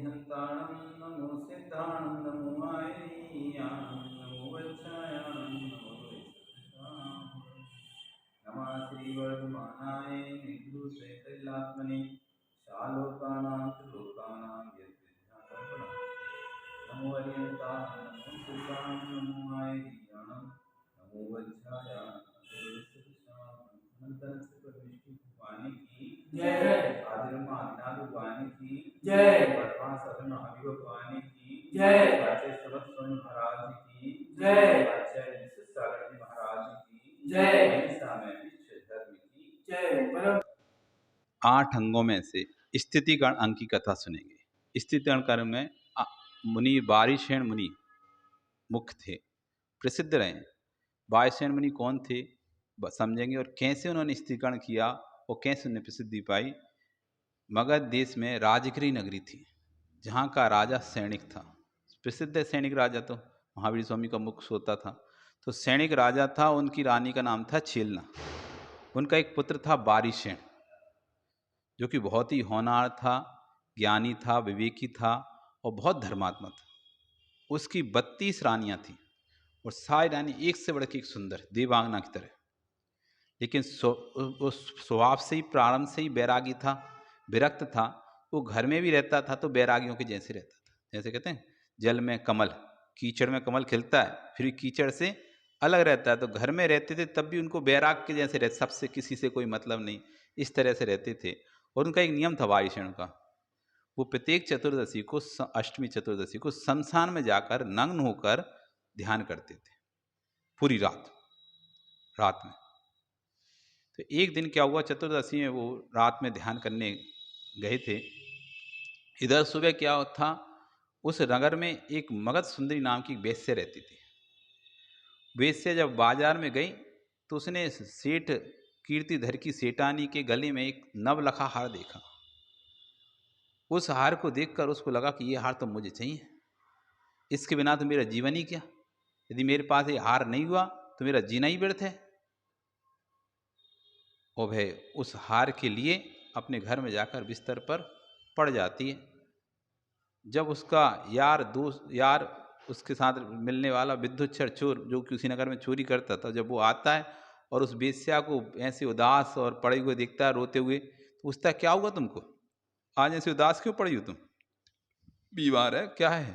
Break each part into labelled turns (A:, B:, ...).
A: हन्ताणं नमो सिद्धाणं नमो आयनीयानं नमो वत्सायानं नमो वैश्रवाणां नमः श्रीवर्धमानाय निर्दोषैकल्यात्मने शालोकानां त्रिलोकानां यद्विद्याकल्पना नमो अर्यन्ताणं नमो सिद्धाणं नमो आयनीयानं नमो वत्सायानं नमो वैश्रवाणां अनंतरं से परमेश्वर भगवान की जय। आदिब्रह्म आदिनाथ भगवान की जय। वर्तमान सदन महावीर भगवान की जय। आचार्य सूरत स्वामी महाराज की जय। आचार्य विश्व सागर जी महाराज की जय। ऐसा में विश्व धर्म की जय। आठ अंगों में से स्थितिगण अंग की कथा सुनेंगे। स्थितिगण कर्म में मुनि बारिशेन मुनि मुख्य थे, प्रसिद्ध रहे। बारिशेन मुनि कौन थे समझेंगे, और कैसे उन्होंने स्थितिगण किया और कैसे उन्हें प्रसिद्धि पाई। मगध देश में राजगिरी नगरी थी, जहाँ का राजा सैनिक था। प्रसिद्ध सैनिक राजा तो महावीर स्वामी का मुख्य होता था। तो सैनिक राजा था, उनकी रानी का नाम था छेलना। उनका एक पुत्र था बारिशेन, जो कि बहुत ही होनहार था, ज्ञानी था, विवेकी था और बहुत धर्मात्मा था। उसकी 32 रानियां थीं और सारी रानी एक से बढ़ के एक सुंदर देवांगना की तरह। लेकिन वो स्वभाव से ही, प्रारंभ से ही बैरागी था, विरक्त था। वो घर में भी रहता था तो बैरागियों के जैसे रहता था। जैसे कहते हैं जल में कमल, कीचड़ में कमल खिलता है, फिर कीचड़ से अलग रहता है। तो घर में रहते थे तब भी उनको बैराग के जैसे रहते, सबसे किसी से कोई मतलब नहीं, इस तरह से रहते थे। और उनका एक नियम था बारिशेन का, वो प्रत्येक चतुर्दशी को, अष्टमी चतुर्दशी को शमशान में जाकर नग्न होकर ध्यान करते थे पूरी रात में। तो एक दिन क्या हुआ, चतुर्दशी में वो रात में ध्यान करने गए थे। इधर सुबह क्या था, उस नगर में एक मगध सुंदरी नाम की वेश्या रहती थी। वेश्या जब बाजार में गई तो उसने सेठ कीर्तिधर की सेठानी के गले में एक नवलखा हार देखा। उस हार को देखकर उसको लगा कि ये हार तो मुझे चाहिए, इसके बिना तो मेरा जीवन ही क्या। यदि मेरे पास ये हार नहीं हुआ तो मेरा जीना ही व्यर्थ है। और वह उस हार के लिए अपने घर में जाकर बिस्तर पर पड़ जाती है। जब उसका यार उसके साथ मिलने वाला विद्युच्छर चोर, जो कि उसी नगर में चोरी करता था, जब वो आता है और उस वेश्या को ऐसे उदास और पड़े हुए दिखता है, रोते हुए, तो पूछता है क्या हुआ तुमको, आज ऐसे उदास क्यों पड़ी हो तुम, बीमार है क्या है?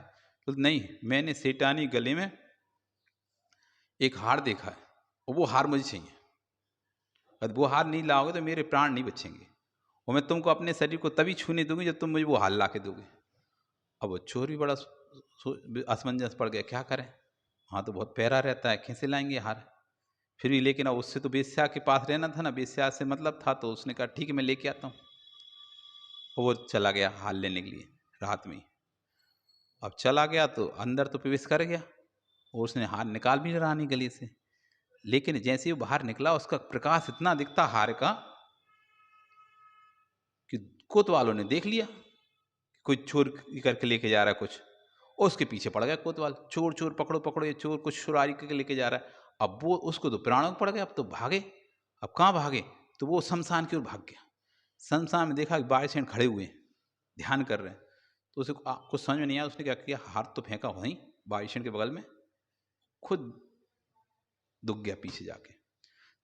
A: तो नहीं, मैंने सेठानी गले में एक हार देखा है और वो हार मुझे चाहिए। अगर वो हार नहीं लाओगे तो मेरे प्राण नहीं बचेंगे, और मैं तुमको अपने शरीर को तभी छूने दूंगी जब तुम मुझे वो हार ला के दोगे। अब वो चोर भी बड़ा असमंजस पड़ गया, क्या करें, हाँ तो बहुत प्यारा रहता है, कैसे लाएंगे हार। फिर भी लेकिन अब उससे तो वेश्या के पास रहना था ना, वेश्या से मतलब था, तो उसने कहा ठीक है मैं लेके आता हूँ। वो चला गया हार लेने के लिए रात में। अब चला गया तो अंदर तो प्रवेश कर गया और उसने हार निकाल भी रानी गले से। लेकिन जैसे ही वो बाहर निकला, उसका प्रकाश इतना दिखता हार का कि कोतवालों ने देख लिया कोई चोर करके लेके जा रहा है कुछ, और उसके पीछे पड़ गया कोतवाल, चोर चोर पकड़ो पकड़ो, ये चोर कुछ चुराई करके लेके जा रहा है। अब वो उसको तो प्राणों पड़ गया, अब तो भागे। अब कहाँ भागे, तो वो शमशान की ओर भाग गया। शमशान में देखा बारिशेन खड़े हुए हैं, ध्यान कर रहे हैं। तो उसे कुछ समझ में नहीं आया, उसने क्या किया, हाथ तो फेंका वहीं बारिशेन के बगल में, खुद दुख गया पीछे जाके।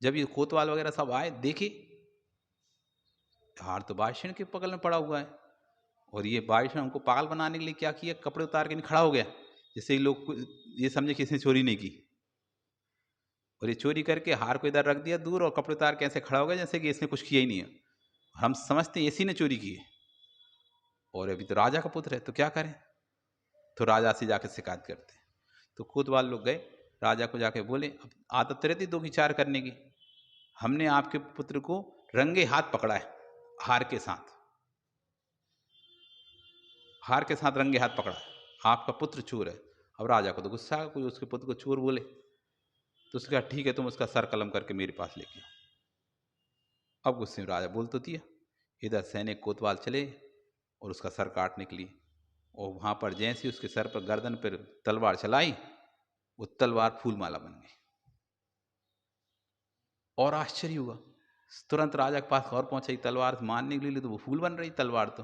A: जब ये कोतवाल वगैरह सब आए, देखे हार तो बारिशेन के बगल में पड़ा हुआ है, और ये बारिशेन हमको पागल बनाने के लिए क्या किया, कपड़े उतार के नहीं खड़ा हो गया, जिससे ही लोग ये समझे कि इसने चोरी नहीं की। और ये चोरी करके हार को इधर रख दिया दूर, और कपड़े उतार के ऐसे खड़ा हो गया जैसे कि इसने कुछ किया ही नहीं है। हम समझते हैं इसी ने चोरी की है, और अभी तो राजा का पुत्र है, तो क्या करें। तो राजा से जाकर शिकायत करते हैं। तो कोतवाल लोग गए, राजा को जाके बोले, अब आदत रहती दो की चार करने की, हमने आपके पुत्र को रंगे हाथ पकड़ा है, हार के साथ रंगे हाथ पकड़ा है, आपका पुत्र चोर है। अब राजा को तो गुस्सा है, कोई उसके पुत्र को चोर बोले, तो उसने कहा ठीक है, तुम उसका सर कलम करके मेरे पास लेके आओ। अब गुस्से में राजा बोल तो दिया। इधर सैनिक कोतवाल चले और उसका सर काटने के लिए, और वहां पर जैसे उसके सर पर गर्दन पर तलवार चलाई, वो तलवार फूलमाला बन गई। और आश्चर्य हुआ, तुरंत राजा के पास और पहुंचाई तलवार मारने के लिए, तो वो फूल बन रही तलवार।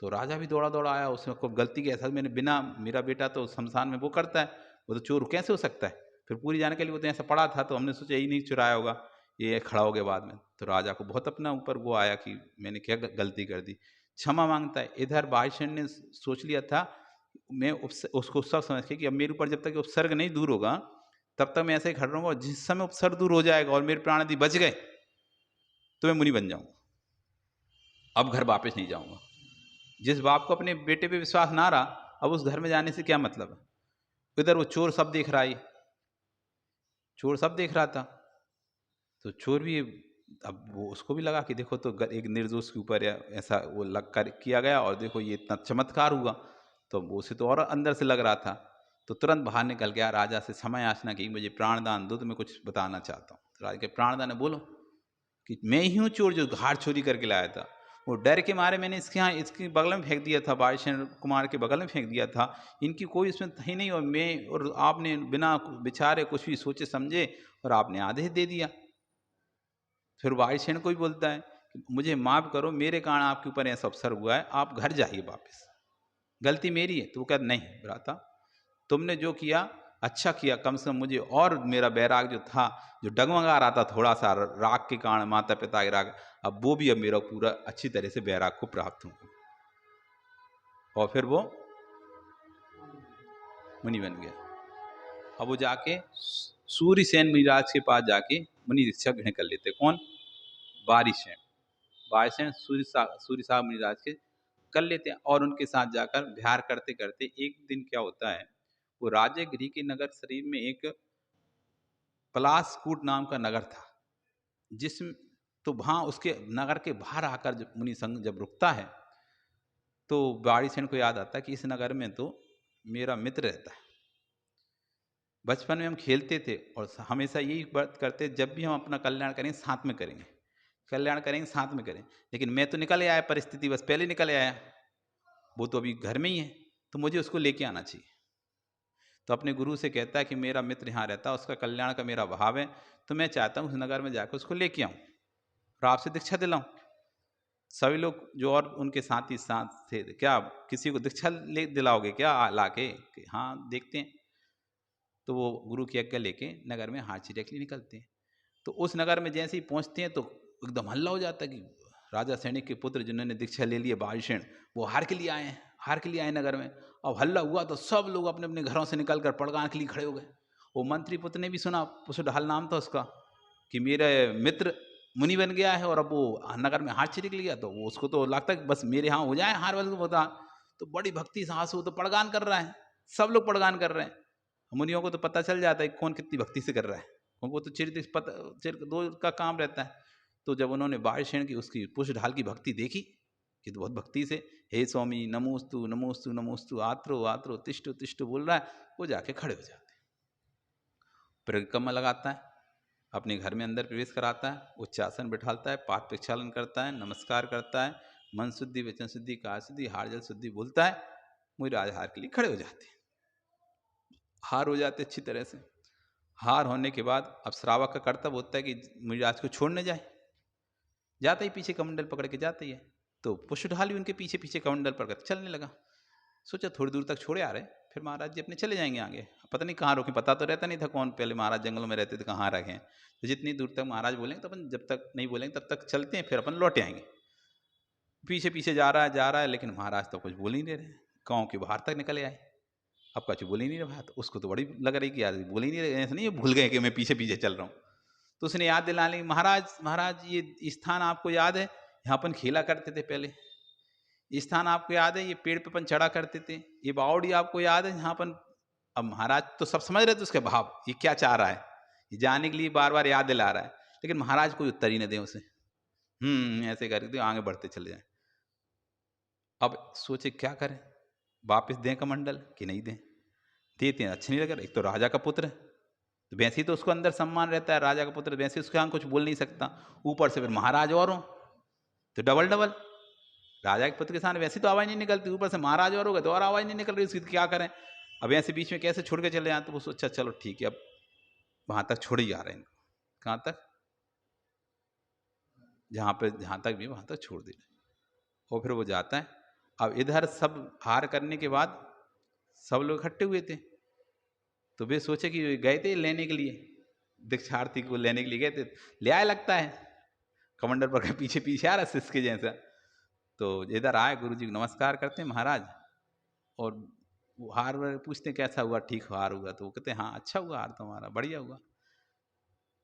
A: तो राजा भी दौड़ा दौड़ा आया, उसने को गलती की, ऐसा मैंने बिना, मेरा बेटा तो शमशान में वो करता है, वो तो चोर कैसे हो सकता है। फिर पूरी जानकारी वो तो ऐसा पड़ा था, तो हमने सोचा यही नहीं चुराया होगा, ये खड़ा हो गया बाद में। तो राजा को बहुत अपना ऊपर वो आया कि मैंने क्या गलती कर दी, क्षमा मांगता है। इधर वायुसेन ने सोच लिया था, मैं उसको सब समझ के कि अब मेरे ऊपर जब तक उपसर्ग नहीं दूर होगा तब तक मैं ऐसे ही खड़ा रहूंगा, और जिस समय उपसर्ग दूर हो जाएगा और मेरे प्राण यदि बच गए तो मैं मुनि बन जाऊंगा, अब घर वापस नहीं जाऊंगा। जिस बाप को अपने बेटे पे विश्वास ना रहा, अब उस घर में जाने से क्या मतलब है। इधर वो चोर सब देख रहा है, चोर सब देख रहा था, तो चोर भी, अब वो उसको भी लगा कि देखो तो एक निर्दोष के ऊपर ऐसा वो लग कर किया गया, और देखो ये इतना चमत्कार हुआ, तो उसे तो और अंदर से लग रहा था। तो तुरंत बाहर निकल गया, राजा से क्षमा याचना की, मुझे प्राणदान दो, तो मैं कुछ बताना चाहता हूँ। तो राजा के प्राणदान है, बोलो, कि मैं ही हूँ चोर जो घाट चोरी करके लाया था। वो डर के मारे मैंने इसके यहाँ इसके बगल में फेंक दिया था, वायुसेन कुमार के बगल में फेंक दिया था, इनकी कोई इसमें ही नहीं, और मैं और आपने बिना विचारे कुछ भी सोचे समझे और आपने आदेश दे दिया। फिर वायुसेन को भी बोलता है कि मुझे माफ़ करो, मेरे कारण आपके ऊपर ऐसा अवसर हुआ है, आप घर जाइए वापस, गलती मेरी है। तो वो कहता नहीं भ्राता, तुमने जो किया अच्छा किया, कम से कम मुझे और मेरा बैराग जो था, जो डगमगा रहा था थोड़ा सा राग के कारण, माता पिता के राग, अब वो भी अब मेरा पूरा अच्छी तरह से बैराग को प्राप्त हुआ, और फिर वो मुनि बन गया। अब वो जाके सूर्यसेन मुनिराज के पास जाके मुनि दीक्षा ग्रहण कर लेते। कौन? वारिसेन। वारिसेन सूर्य साहब मुनिराज के कर लेते हैं, और उनके साथ जाकर विहार करते करते एक दिन क्या होता है, वो राजगृह के नगर शरीफ में एक पलासकूट नाम का नगर था, जिसम तो वहाँ उसके नगर के बाहर आकर जब मुनि संघ जब रुकता है, तो वारिसेन को याद आता है कि इस नगर में तो मेरा मित्र रहता है, बचपन में हम खेलते थे और हमेशा यही बात करते, जब भी हम अपना कल्याण करेंगे साथ में करेंगे, कल्याण करेंगे साथ में करें। लेकिन मैं तो निकल आया, परिस्थिति बस पहले निकल आया, वो तो अभी घर में ही है, तो मुझे उसको लेके आना चाहिए। तो अपने गुरु से कहता है कि मेरा मित्र यहाँ रहता है, उसका कल्याण का मेरा भाव है, तो मैं चाहता हूँ उस नगर में जाकर उसको लेके आऊँ और आपसे दीक्षा दिलाऊं। सभी लोग जो और उनके साथ ही साथ थे, क्या किसी को दीक्षा ले दिलाओगे क्या लाके? कि हाँ देखते हैं। तो वो गुरु की आज्ञा लेके नगर में हाथ चिरे के लिए निकलते हैं। तो उस नगर में जैसे ही पहुंचते हैं तो एकदम हल्ला हो जाता है कि राजा सैनिक के पुत्र जिन्होंने दीक्षा ले ली है वायुसेन, वो हार के लिए आए हैं, हार के लिए आए नगर में। अब हल्ला हुआ तो सब लोग अपने अपने घरों से निकल कर पड़गान के लिए खड़े हो गए। वो मंत्री पुत्र ने भी सुना, पुष्पढाल नाम था उसका, कि मेरे मित्र मुनि बन गया है और अब वो नगर में हार चिरे के लिए, तो वो उसको तो लगता है कि बस मेरे यहाँ हो जाए हार वाले को बता। तो बड़ी भक्ति साहस वो तो पड़गान कर रहा है, सब लोग पड़गान कर रहे हैं। मुनियों को तो पता चल जाता है कौन कितनी भक्ति से कर रहा है, उनको तो चिर दो का काम रहता है। तो जब उन्होंने वायुसेन की उसकी पुष्पढाल की भक्ति देखी कि तो बहुत भक्ति से हे स्वामी नमोस्तु नमोस्तु नमोस्तु आत्रो आत्रो तिष्ठु तिष्ठु बोल रहा है, वो जाके खड़े हो जाते हैं। परिक्रमा लगाता है, अपने घर में अंदर प्रवेश कराता है, उच्चासन बिठालता है, पाठ प्रक्षालन करता है, नमस्कार करता है, मन शुद्धि वचन शुद्धि काया शुद्धि हार जल शुद्धि बोलता है, मुनिराज हार के लिए खड़े हो जाते हैं। हार हो जाते अच्छी तरह से। हार होने के बाद अब श्रावक का कर्तव्य होता है कि मुनिराज को छोड़ने जाए, जाता ही पीछे कमंडल पकड़ के जाता ही है। तो पुष्पढाल भी उनके पीछे पीछे कमंडल पकड़ चलने लगा। सोचा थोड़ी दूर तक छोड़े आ रहे, फिर महाराज जी अपने चले जाएंगे आगे, पता नहीं कहाँ रोके, पता तो रहता नहीं था कौन, पहले महाराज जंगलों में रहते थे कहाँ रखे हैं। तो जितनी दूर तक महाराज बोलेंगे तो अपन जब तक नहीं बोलेंगे तब तक चलते हैं, फिर अपन लौट आएंगे। पीछे पीछे जा रहा है, लेकिन महाराज तो कुछ बोल ही नहीं रहे, गाँव के बाहर तक निकले आए। अब कुछ बोल ही नहीं रहा, तो उसको तो बड़ी लग रही कि यार बोल ही नहीं रहे, ऐसा नहीं है भूल गए कि मैं पीछे पीछे चल रहा हूँ। तो उसने याद दिला ली, महाराज महाराज ये स्थान आपको याद है, यहाँ अपन खेला करते थे पहले, ये स्थान आपको याद है, ये पेड़ पे अपन चढ़ा करते थे, ये बावड़ी आपको याद है यहाँ अपन। अब महाराज तो सब समझ रहे थे उसके भाव, ये क्या चाह रहा है, ये जाने के लिए बार बार याद दिला रहा है, लेकिन महाराज कोई उत्तर ही न दे उसे। ऐसे करके आगे बढ़ते चले जाए। अब सोचे क्या करें, वापिस दें कमंडल कि नहीं दें। देते हैं, अच्छे नहीं लग रहा, एक तो राजा का पुत्र है, तो वैसे ही तो उसको अंदर सम्मान रहता है, राजा का पुत्र वैसे उसके यहाँ कुछ बोल नहीं सकता, ऊपर से फिर महाराज और हो तो डबल डबल। राजा के पुत्र के सामने वैसे तो आवाज नहीं निकलती, ऊपर से महाराज और हो गए तो और आवाज नहीं निकल रही उसकी, तो क्या करें। अब ऐसे बीच में कैसे छोड़ के चले जाए, तो वो सोचा चलो ठीक है, अब वहां तक छोड़ ही आ रहे हैं इनको, कहाँ तक, जहाँ तक भी वहां तक छोड़ दे। और फिर वो जाता है, अब इधर सब हार करने के बाद सब लोग इकट्ठे हुए थे, तो वे सोचे कि गए थे लेने के लिए, दीक्षार्थी को लेने के लिए गए थे, ले आए लगता है कमंडर पर के पीछे पीछे आ रहा शिष्य के जैसा। तो इधर आए, गुरु जी को नमस्कार करते हैं महाराज, और वो हार पूछते कैसा हुआ, ठीक हार हुआ? तो वो कहते हाँ अच्छा हुआ हार, तुम्हारा बढ़िया हुआ।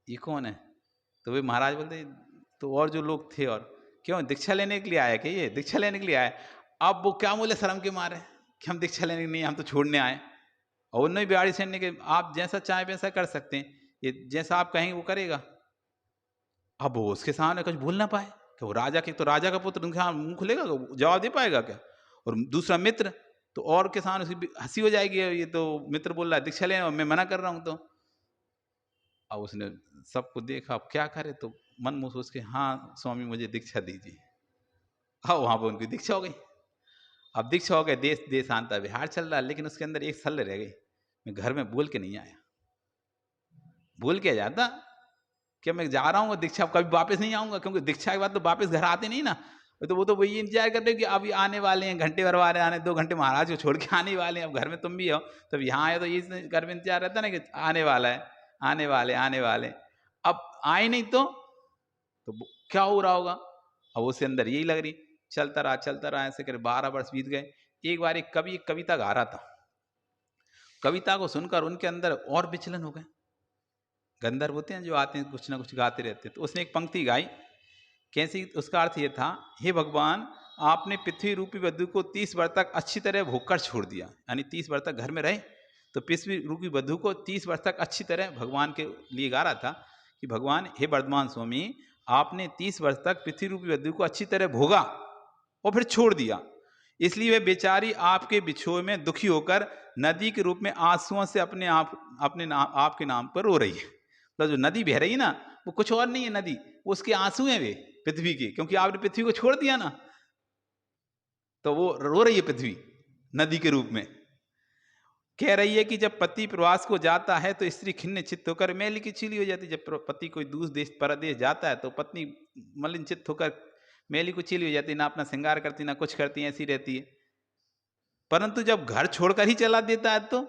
A: ये कौन है? तो वे महाराज बोलते तो और जो लोग थे, और क्यों दीक्षा लेने के लिए आए? कि ये दीक्षा लेने के लिए आए? अब वो क्या बोले शर्म के मारे कि हम दीक्षा लेने के नहीं, हम तो छोड़ने आए। और उन्होंने बिहारी सेन ने कि आप जैसा चाहे वैसा कर सकते हैं, ये जैसा आप कहेंगे वो करेगा। अब वो उसके सामने कुछ बोल ना पाए कि वो राजा के, तो राजा का पुत्र उनके मुंह खुलेगा, जवाब दे पाएगा क्या? और दूसरा मित्र, तो और के सामने उसकी हंसी हो जाएगी, ये तो मित्र बोल रहा है दीक्षा लेना, मैं मना कर रहा हूं। तो अब उसने सबको देखा, अब क्या करे, तो मन में सोच के हाँ स्वामी मुझे दीक्षा दीजिए। हाँ वहां पर उनकी दीक्षा हो गई। अब दीक्षा हो गई, देश देशांतर बिहार चल रहा है, लेकिन उसके अंदर एक सल रह गई, मैं घर में बोल के नहीं आया। बोल के जाता कि मैं जा रहा हूँ दीक्षा, कभी वापस नहीं आऊंगा, क्योंकि दीक्षा के बाद तो वापस घर आते नहीं ना। तो वो तो वही इंतजार कर रहे कि अभी आने वाले हैं, घंटे भर वाले आने, 2 घंटे महाराज को छोड़ के आने वाले हैं, अब घर में तुम भी हो, तब यहाँ आए तो ये घर में इंतजार रहता ना कि आने वाला है, आने वाले। अब आए नहीं तो क्या हो रहा होगा? अब उसके अंदर यही लग रही, चलता रहा ऐसे कर 12 वर्ष बीत गए। एक बार एक कवि एक कविता गा रहा था, कविता को सुनकर उनके अंदर और विचलन हो गए। गंधर्व होते हैं जो आते हैं कुछ ना कुछ गाते रहते हैं, तो उसने एक पंक्ति गाई, कैसी? उसका अर्थ ये था, हे भगवान आपने पृथ्वी रूपी वधु को 30 वर्ष तक अच्छी तरह भूखकर छोड़ दिया, यानी 30 वर्ष तक घर में रहे, तो पृथ्वी रूपी वधु को 30 वर्ष तक अच्छी तरह, भगवान के लिए गा रहा था कि भगवान हे वर्धमान स्वामी आपने 30 वर्ष तक पृथ्वी रूपी वधु को अच्छी तरह भोगा और फिर छोड़ दिया, इसलिए वे बेचारी आपके बिछोए में दुखी होकर नदी के रूप में आंसुओं से अपने आपके नाम पर रो रही है। तो जो नदी बह रही है ना, वो कुछ और नहीं है नदी, वो उसके आंसू हैं वे पृथ्वी के, क्योंकि आपने पृथ्वी को छोड़ दिया ना, तो वो रो रही है पृथ्वी नदी के रूप में। कह रही है कि जब पति प्रवास को जाता है तो स्त्री खिन्न चित्त होकर मैली की चीली हो जाती है। जब पति कोई दूसरे देश परदेश जाता है तो पत्नी मलिन चित्त होकर मैली को चीली हो जाती है, ना अपना श्रृंगार करती ना कुछ करती, ऐसी रहती है। परंतु जब घर छोड़कर ही चला देता है, तो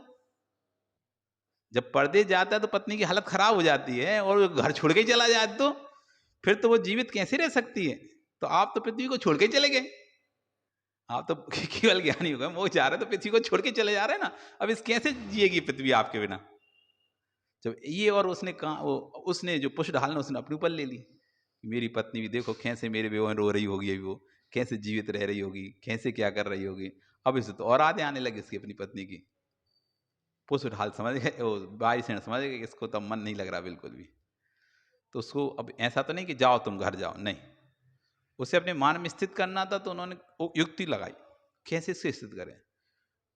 A: जब परदेश जाता है तो पत्नी की हालत खराब हो जाती है, और घर छोड़ के ही चला जाए तो फिर तो वो जीवित कैसे रह सकती है? तो आप तो पृथ्वी को छोड़ के चले गए, आप तो केवल ज्ञानी हो गए, वो जा रहे तो पृथ्वी को छोड़ के चले जा रहे हैं ना, अब इस कैसे जिएगी पृथ्वी आपके बिना? जब ये, और उसने कहा, उसने जो पुष्ट ढालना उसने अपने ऊपर ले ली, मेरी पत्नी भी देखो कैसे मेरे बेवो रो रही होगी, अभी वो कैसे जीवित रह रही होगी, कैसे क्या कर रही होगी। अब इसे तो और आधे आने लगे इसकी अपनी पत्नी की। पुष्ट ढाल समझ गए, वो वायुसेन समझ गए कि इसको तो मन नहीं लग रहा बिल्कुल भी। तो उसको अब ऐसा तो नहीं कि जाओ तुम घर जाओ, नहीं, उसे अपने मान में स्थित करना था। तो उन्होंने युक्ति लगाई, कैसे इससे स्थित करें?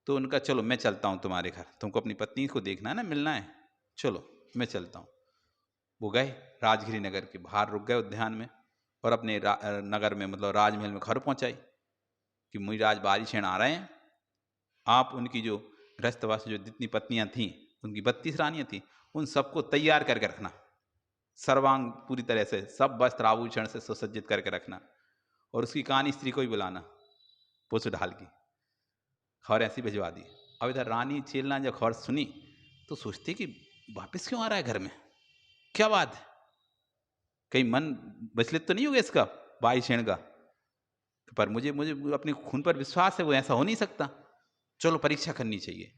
A: तो उनका चलो मैं चलता हूँ तुम्हारे घर, तुमको अपनी पत्नी को देखना है ना, मिलना है, चलो मैं चलता हूँ। वो गए राजगिरी नगर के बाहर, रुक गए उद्यान में, और अपने नगर में मतलब राजमहल में खबर पहुंचाई कि मुनिराज वायुसेन आ रहे हैं, आप उनकी जो गृहस्थवास जो जितनी पत्नियां थीं, उनकी 32 रानियां थीं, उन सबको तैयार करके रखना, सर्वांग पूरी तरह से सब वस्त्र आभूषण से सुसज्जित करके रखना, और उसकी कहानी स्त्री को ही बुलाना, पुष्ट ढाल की खबर ऐसी भिजवा दी। अब इधर रानी चेलना जब खबर सुनी तो सोचती कि वापस क्यों आ रहा है घर में, क्या बात है, कहीं मन विचलित तो नहीं हो गया इसका वायुसेन का? पर मुझे मुझे अपने खून पर विश्वास है, वो ऐसा हो नहीं सकता, चलो परीक्षा करनी चाहिए।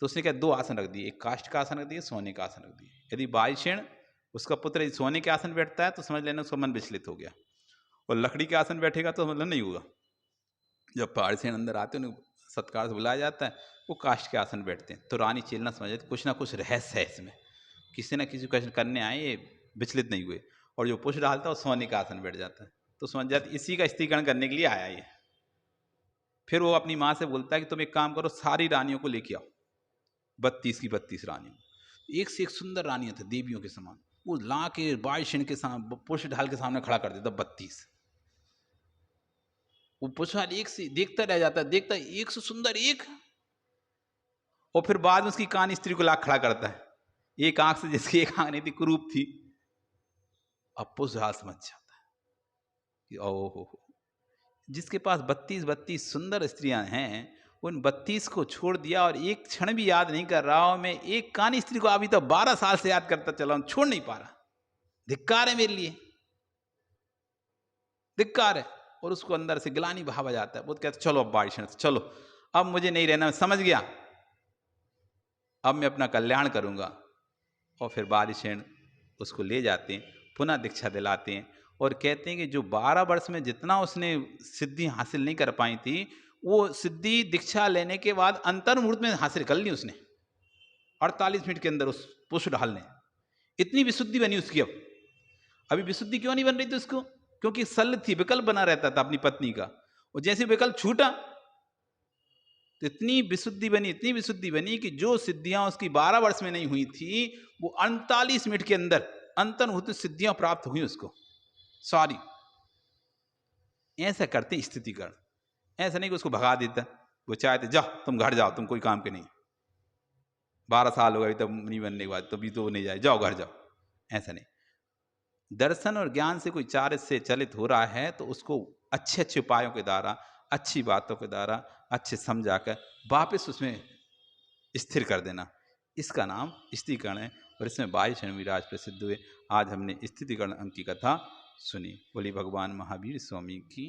A: तो उसने क्या 2 आसन रख दिए, एक काष्ठ का आसन रख दिया, सोने का आसन रख दिया। यदि वायुसेन उसका पुत्र यदि सोने के आसन बैठता है तो समझ लेना उसका मन विचलित हो गया, और लकड़ी के आसन बैठेगा तो मतलब नहीं होगा। जब वायुसेन अंदर आते हैं उन्हें सत्कार से बुलाया जाता है, वो काष्ठ के आसन बैठते हैं। तो रानी चेलना समझ जाती कुछ ना कुछ रहस्य है इसमें, किसी न किसी क्वेश्चन करने आए, ये विचलित नहीं हुए। और जो पुष्ट डालता है वो सोने का आसन बैठ जाता है, तो समझ जाती इसी का स्त्रीकरण करने के लिए आया ये। फिर वो अपनी माँ से बोलता है कि तुम एक काम करो, सारी रानियों को लेके आओ, 32 की 32 रानियों, एक से एक सुंदर रानियां थी देवियों के समान, वो ला के वायुसेन के सामने पुष्ट ढाल के सामने खड़ा कर देता 32। वो पुष्ट ढाल एक से देखता रह जाता है, देखता है एक से सुंदर एक, और फिर बाद में उसकी कान स्त्री को ला खड़ा करता है, एक आंख से जिसकी एक आंख नहीं थी, कुरूप थी। अब पुष्ट ढाल समझ जाता है कि ओहो, जिसके पास 32 सुंदर स्त्रियां हैं, उन 32 को छोड़ दिया और एक क्षण भी याद नहीं कर रहा हूं। मैं एक कानी स्त्री को अभी तो 12 साल से याद करता चला हूं, छोड़ नहीं पा रहा। धिक्कार है मेरे लिए, धिक्कार है। और उसको अंदर से गिलानी भाव आ जाता है। वो कहता चलो अब बारिश चलो, अब मुझे नहीं रहना, मैं समझ गया, अब मैं अपना कल्याण करूंगा। और फिर बारिशेण उसको ले जाते हैं, पुनः दीक्षा दिलाते हैं और कहते हैं कि जो 12 वर्ष में जितना उसने सिद्धि हासिल नहीं कर पाई थी, वो सिद्धि दीक्षा लेने के बाद अंतर मुहूर्त में हासिल कर ली उसने। 48 मिनट के अंदर उस पुष्प ढाल ने इतनी विशुद्धि बनी उसकी। अब अभी विशुद्धि क्यों नहीं बन रही थी उसको? क्योंकि सल थी, विकल्प बना रहता था अपनी पत्नी का, और जैसे विकल्प छूटा तो इतनी विशुद्धि बनी, इतनी विशुद्धि बनी कि जो सिद्धियां उसकी 12 वर्ष में नहीं हुई थी, वो 48 मिनट के अंदर अंतर्मुहूर्त सिद्धियां प्राप्त हुई उसको सारी। ऐसा करते स्थितिकरण, ऐसा नहीं कि उसको भगा देता। वो चाहते जाओ तुम घर जाओ, तुम कोई काम के नहीं, 12 साल हो गए तब नहीं बनने के बाद, तभी तो नहीं जाए, जाओ घर जाओ। ऐसा नहीं। दर्शन और ज्ञान से कोई कार्य से चलित हो रहा है तो उसको अच्छे अच्छे उपायों के द्वारा, अच्छी बातों के द्वारा अच्छे समझाकर वापस उसमें स्थिर कर देना, इसका नाम स्थितिकरण है। और इसमें 22 विराज प्रसिद्ध हुए। आज हमने स्थितिकरण अंक की कथा सुनी। बोली भगवान महावीर स्वामी की।